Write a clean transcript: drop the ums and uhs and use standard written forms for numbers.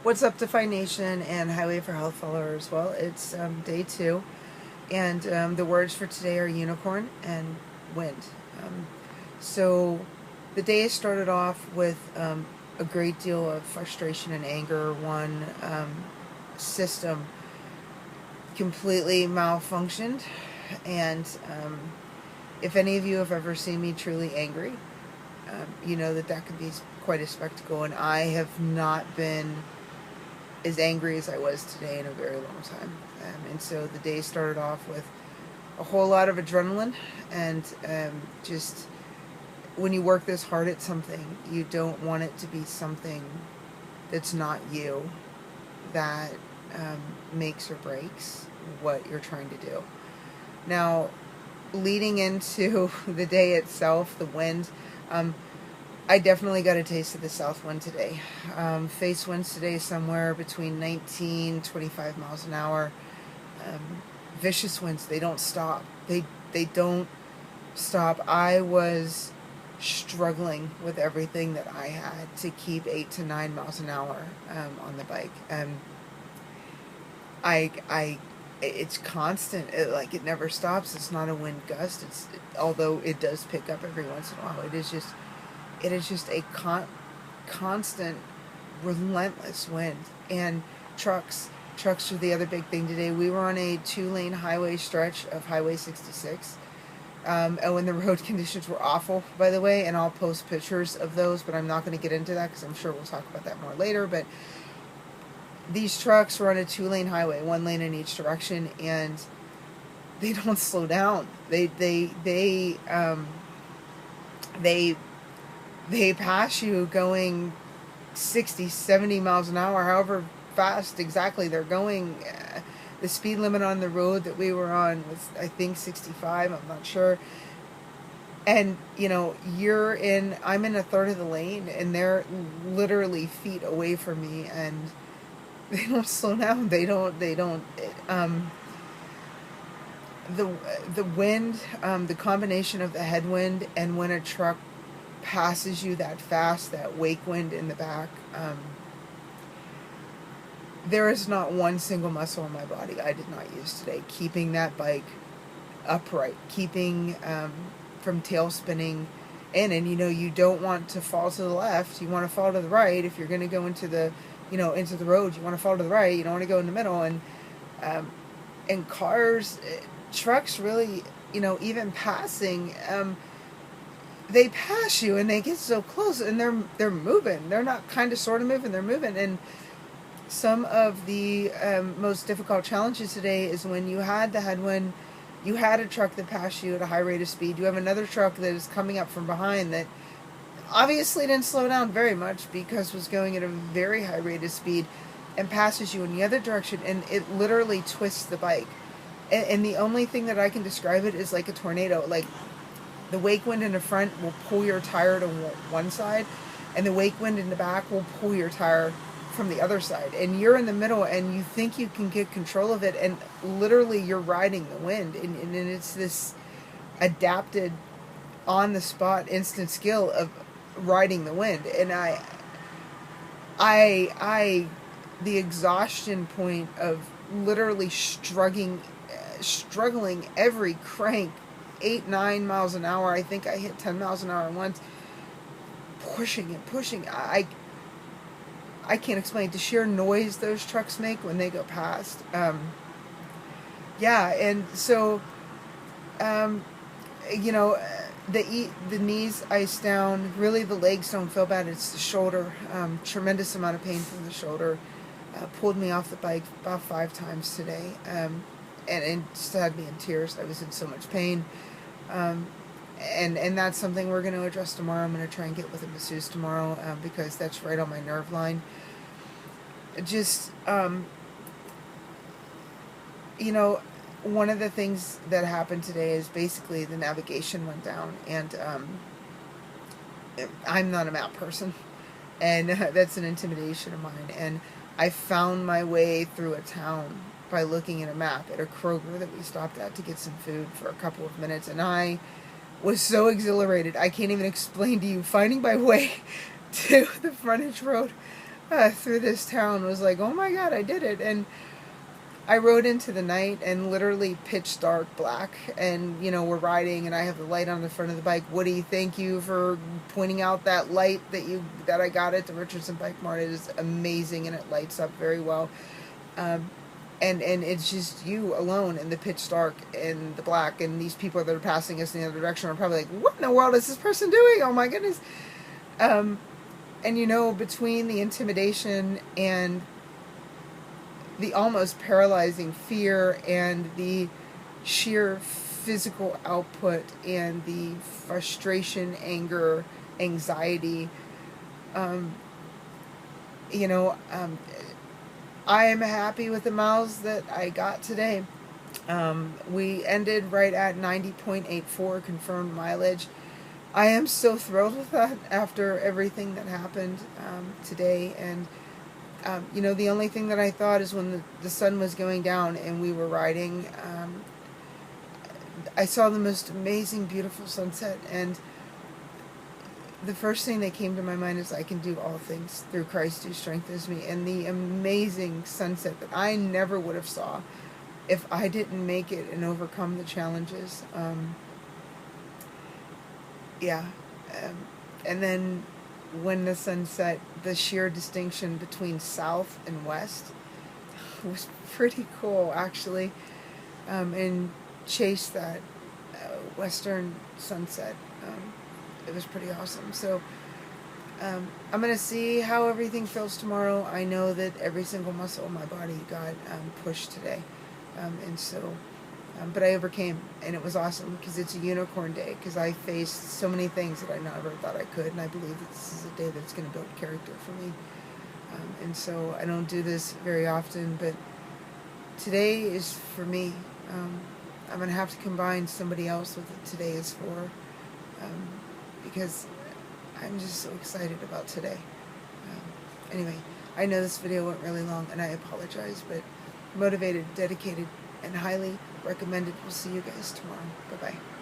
What's up, Defy Nation and Highway for Health followers? Well, it's day 2, and the words for today are unicorn and wind. Um, so the day started off with a great deal of frustration and anger. One system completely malfunctioned, and if any of you have ever seen me truly angry, you know that can be quite a spectacle, and I have not been as angry as I was today in a very long time. And so the day started off with a whole lot of adrenaline, and just when you work this hard at something, you don't want it to be something that's not you that makes or breaks what you're trying to do. Now, leading into the day itself, the wind, I definitely got a taste of the south wind today. Face winds today somewhere between 19, 25 miles an hour. Vicious winds, they don't stop. They don't stop. I was struggling with everything that I had to keep 8 to 9 miles an hour on the bike. I it's constant. It never stops. It's not a wind gust. Although it does pick up every once in a while. It is just a constant, relentless wind. And trucks are the other big thing today. We were on a 2-lane highway stretch of Highway 66. And when the road conditions were awful, by the way, and I'll post pictures of those, but I'm not going to get into that because I'm sure we'll talk about that more later. But these trucks were on a 2-lane highway, 1 lane in each direction, and they don't slow down. They pass you going 60, 70 miles an hour, however fast exactly they're going. The speed limit on the road that we were on was, I think, 65. I'm not sure. And, I'm in a third of the lane, and they're literally feet away from me, and they don't slow down. The wind, the combination of the headwind and when a truck passes you that fast, that wake wind in the back, there is not one single muscle in my body I did not use today, keeping that bike upright, keeping from tail spinning in. And you don't want to fall to the left, you want to fall to the right. If you're going to go into the road, you want to fall to the right, you don't want to go in the middle. And cars, trucks, really, even passing, they pass you and they get so close, and they're moving. They're not kind of sort of moving, they're moving. And some of the most difficult challenges today is when you had the headwind, you had a truck that passed you at a high rate of speed. You have another truck that is coming up from behind that obviously didn't slow down very much because was going at a very high rate of speed and passes you in the other direction, and it literally twists the bike. And the only thing that I can describe it is like a tornado. Like, the wake wind in the front will pull your tire to one side, and the wake wind in the back will pull your tire from the other side. And you're in the middle, and you think you can get control of it, and literally you're riding the wind. And it's this adapted, on-the-spot, instant skill of riding the wind. And the exhaustion point of literally struggling every crank, 8, 9 miles an hour. I think I hit 10 miles an hour once, pushing and pushing. I can't explain the sheer noise those trucks make when they go past. And so, the knees ice down. Really, the legs don't feel bad. It's the shoulder. Tremendous amount of pain from the shoulder. Pulled me off the bike about 5 times today. And just had me in tears. I was in so much pain. And that's something we're going to address tomorrow. I'm going to try and get with a masseuse tomorrow, because that's right on my nerve line. Just, one of the things that happened today is basically the navigation went down, and I'm not a map person, and that's an intimidation of mine. And I found my way through a town by looking at a map at a Kroger that we stopped at to get some food for a couple of minutes, and I was so exhilarated. I can't even explain to you. Finding my way to the frontage road through this town was like, oh my God, I did it. And I rode into the night and literally pitch dark black, and we're riding and I have the light on the front of the bike. Woody, thank you for pointing out that light that I got at the Richardson Bike Mart. It is amazing and it lights up very well. And it's just you alone in the pitch dark and the black, and these people that are passing us in the other direction are probably like, what in the world is this person doing? Oh my goodness. And between the intimidation and the almost paralyzing fear and the sheer physical output and the frustration, anger, anxiety, I am happy with the miles that I got today. We ended right at 90.84 confirmed mileage. I am so thrilled with that after everything that happened today. And the only thing that I thought is when the sun was going down and we were riding, I saw the most amazing, beautiful sunset. And the first thing that came to my mind is I can do all things through Christ who strengthens me. And the amazing sunset that I never would have saw if I didn't make it and overcome the challenges. And then when the sun set, the sheer distinction between south and west was pretty cool, actually, and chase that western sunset. It was pretty awesome. So I'm going to see how everything feels tomorrow. I know that every single muscle in my body got pushed today. But I overcame, and it was awesome because it's a unicorn day, because I faced so many things that I never thought I could, and I believe that this is a day that's going to build character for me. And so I don't do this very often, but today is for me. I'm going to have to combine somebody else with what today is for, because I'm just so excited about today. Anyway, I know this video went really long, and I apologize, but motivated, dedicated, and highly recommended. We'll see you guys tomorrow. Bye-bye.